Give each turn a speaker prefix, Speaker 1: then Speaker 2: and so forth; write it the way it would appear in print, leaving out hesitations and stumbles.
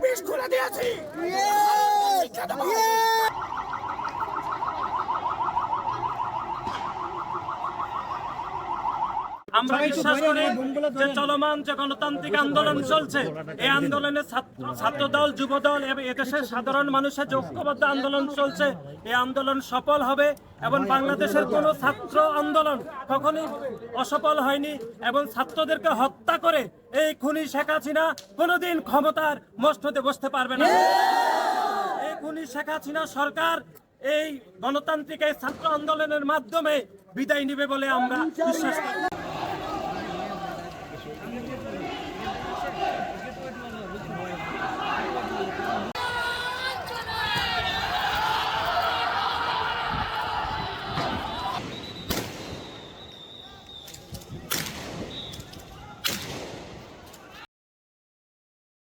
Speaker 1: বিষ খুলে দিয়েছি।
Speaker 2: আমরা বিশ্বাস করি যে চলমান যে গণতান্ত্রিক আন্দোলন চলছে, এই আন্দোলনে ছাত্র দল, যুব দল এবং এদেশের সাধারণ মানুষের ঐক্যবদ্ধ আন্দোলন চলছে। এই আন্দোলন সফল হবে এবং বাংলাদেশের কোনো ছাত্র আন্দোলন কখনোই অসফল হয়নি এবং ছাত্রদেরকে হত্যা করে এই খুনি শেখ হাসিনা কোনোদিন ক্ষমতার মসনদে বসতে পারবে না। এই খুনি শেখ হাসিনা সরকার এই গণতান্ত্রিক এই ছাত্র আন্দোলনের মাধ্যমে বিদায় নেবে বলে আমরা বিশ্বাস করি।